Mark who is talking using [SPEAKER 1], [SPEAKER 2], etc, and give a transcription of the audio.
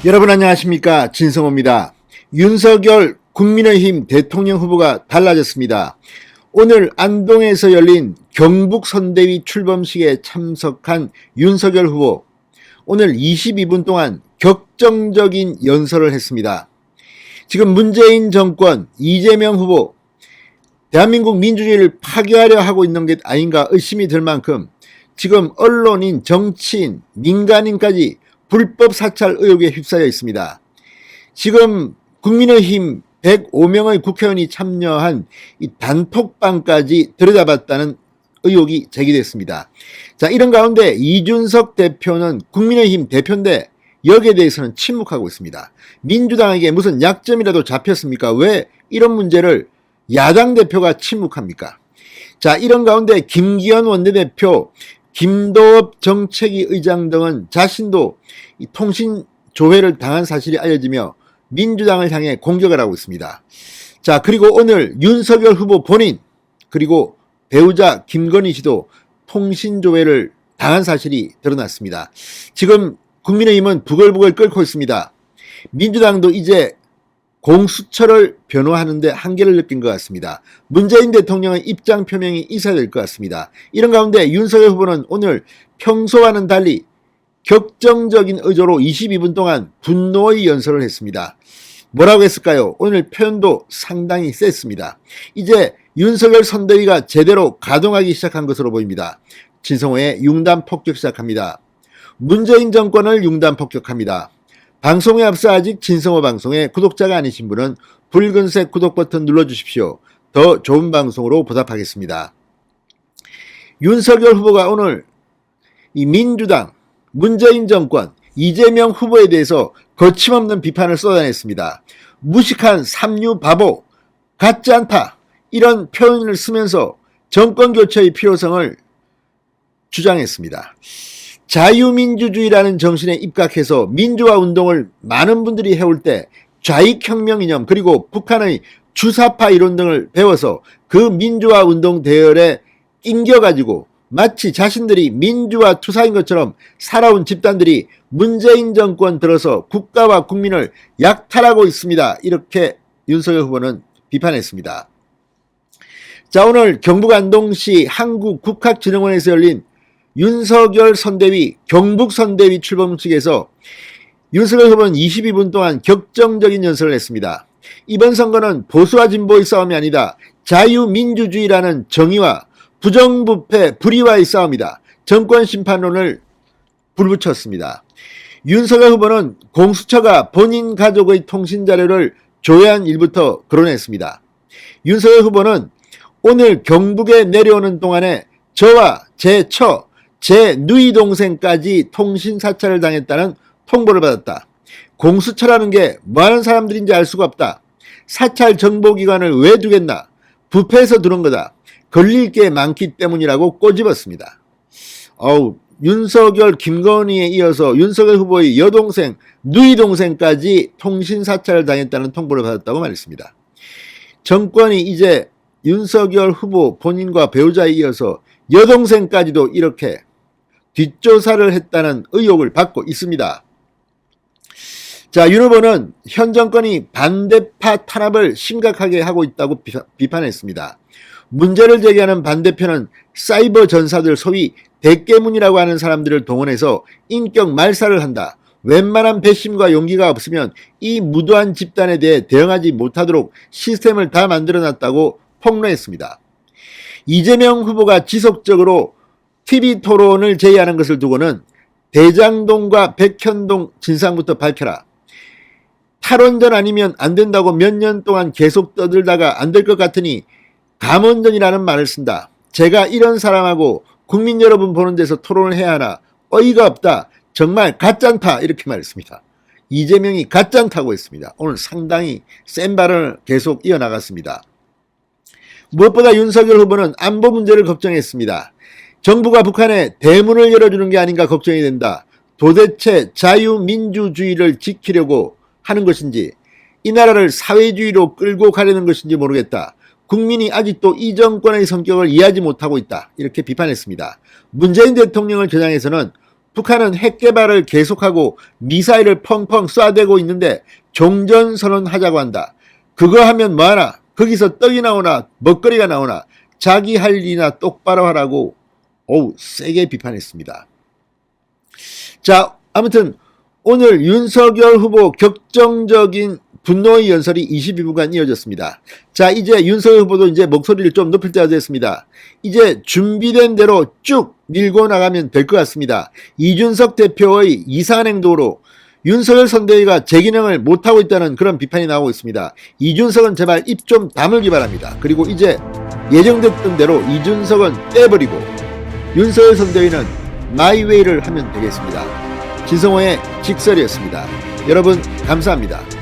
[SPEAKER 1] 여러분 안녕하십니까, 진성호입니다. 윤석열 국민의힘 대통령 후보가 달라졌습니다. 오늘 안동에서 열린 경북선대위 출범식에 참석한 윤석열 후보, 오늘 22분 동안 격정적인 연설을 했습니다. 지금 문재인 정권 이재명 후보 대한민국 민주주의를 파괴하려 하고 있는 게 아닌가 의심이 들 만큼 지금 언론인, 정치인, 민간인까지 불법 사찰 의혹에 휩싸여 있습니다. 지금 국민의힘 105명의 국회의원이 참여한 이 단톡방까지 들여다봤다는 의혹이 제기됐습니다. 자, 이런 가운데 이준석 대표는 국민의힘 대표인데 여기에 대해서는 침묵하고 있습니다. 민주당에게 무슨 약점이라도 잡혔습니까? 왜 이런 문제를 야당 대표가 침묵합니까? 자, 이런 가운데 김기현 원내대표, 김도읍 정책위 의장 등은 자신도 이 통신 조회를 당한 사실이 알려지며 민주당을 향해 공격을 하고 있습니다. 자, 그리고 오늘 윤석열 후보 본인 그리고 배우자 김건희 씨도 통신 조회를 당한 사실이 드러났습니다. 지금 국민의힘은 부글부글 끓고 있습니다. 민주당도 이제 공수처를 변호하는데 한계를 느낀 것 같습니다. 문재인 대통령의 입장 표명이 있어야 될 것 같습니다. 이런 가운데 윤석열 후보는 오늘 평소와는 달리 격정적인 의조로 22분 동안 분노의 연설을 했습니다. 뭐라고 했을까요? 오늘 표현도 상당히 셌습니다. 이제 윤석열 선대위가 제대로 가동하기 시작한 것으로 보입니다. 진성호의 융단 폭격 시작합니다. 문재인 정권을 융단 폭격합니다. 방송에 앞서 아직 진성호 방송의 구독자가 아니신 분은 붉은색 구독 버튼 눌러주십시오. 더 좋은 방송으로 보답하겠습니다. 윤석열 후보가 오늘 이 민주당, 문재인 정권, 이재명 후보에 대해서 거침없는 비판을 쏟아냈습니다. 무식한 삼류 바보, 같지 않다, 이런 표현을 쓰면서 정권 교체의 필요성을 주장했습니다. 자유민주주의라는 정신에 입각해서 민주화 운동을 많은 분들이 해올 때 좌익혁명 이념 그리고 북한의 주사파 이론 등을 배워서 그 민주화 운동 대열에 낑겨가지고 마치 자신들이 민주화 투사인 것처럼 살아온 집단들이 문재인 정권 들어서 국가와 국민을 약탈하고 있습니다. 이렇게 윤석열 후보는 비판했습니다. 자, 오늘 경북 안동시 한국국학진흥원에서 열린 윤석열 선대위, 경북선대위 출범식에서 윤석열 후보는 22분 동안 격정적인 연설을 했습니다. 이번 선거는 보수와 진보의 싸움이 아니다. 자유민주주의라는 정의와 부정부패, 불의와의 싸움이다. 정권 심판론을 불붙였습니다. 윤석열 후보는 공수처가 본인 가족의 통신자료를 조회한 일부터 거론했습니다. 윤석열 후보는 오늘 경북에 내려오는 동안에 저와 제 처, 제 누이 동생까지 통신 사찰을 당했다는 통보를 받았다. 공수처라는 게 뭐하는 사람들인지 알 수가 없다. 사찰 정보기관을 왜 두겠나. 부패해서 두는 거다. 걸릴 게 많기 때문이라고 꼬집었습니다. 윤석열, 김건희에 이어서 윤석열 후보의 여동생, 누이 동생까지 통신 사찰을 당했다는 통보를 받았다고 말했습니다. 정권이 이제 윤석열 후보 본인과 배우자에 이어서 여동생까지도 이렇게 뒷조사를 했다는 의혹을 받고 있습니다. 자, 윤 후보는 현 정권이 반대파 탄압을 심각하게 하고 있다고 비판했습니다. 문제를 제기하는 반대편은 사이버 전사들, 소위 대깨문이라고 하는 사람들을 동원해서 인격 말살을 한다. 웬만한 배심과 용기가 없으면 이 무도한 집단에 대해 대응하지 못하도록 시스템을 다 만들어놨다고 폭로했습니다. 이재명 후보가 지속적으로 TV 토론을 제의하는 것을 두고는 대장동과 백현동 진상부터 밝혀라. 탈원전 아니면 안 된다고 몇 년 동안 계속 떠들다가 안 될 것 같으니 감원전이라는 말을 쓴다. 제가 이런 사람하고 국민 여러분 보는 데서 토론을 해야 하나. 어이가 없다. 정말 가짠타. 이렇게 말했습니다. 이재명이 가짠타고 했습니다. 오늘 상당히 센 발언을 계속 이어나갔습니다. 무엇보다 윤석열 후보는 안보 문제를 걱정했습니다. 정부가 북한에 대문을 열어주는 게 아닌가 걱정이 된다. 도대체 자유민주주의를 지키려고 하는 것인지 이 나라를 사회주의로 끌고 가려는 것인지 모르겠다. 국민이 아직도 이 정권의 성격을 이해하지 못하고 있다. 이렇게 비판했습니다. 문재인 대통령을 겨냥해서는 북한은 핵 개발을 계속하고 미사일을 펑펑 쏴대고 있는데 종전선언 하자고 한다. 그거 하면 뭐하나? 거기서 떡이 나오나 먹거리가 나오나? 자기 할 일이나 똑바로 하라고 세게 비판했습니다. 자, 아무튼 오늘 윤석열 후보 격정적인 분노의 연설이 22분간 이어졌습니다. 자, 이제 윤석열 후보도 이제 목소리를 좀 높일 때가 됐습니다. 이제 준비된 대로 쭉 밀고 나가면 될 것 같습니다. 이준석 대표의 이상한 행동으로 윤석열 선대위가 제 기능을 못하고 있다는 그런 비판이 나오고 있습니다. 이준석은 제발 입 좀 다물기 바랍니다. 그리고 이제 예정됐던 대로 이준석은 떼버리고 윤석열 선대위는 마이웨이를 하면 되겠습니다. 진성호의 직설이었습니다. 여러분 감사합니다.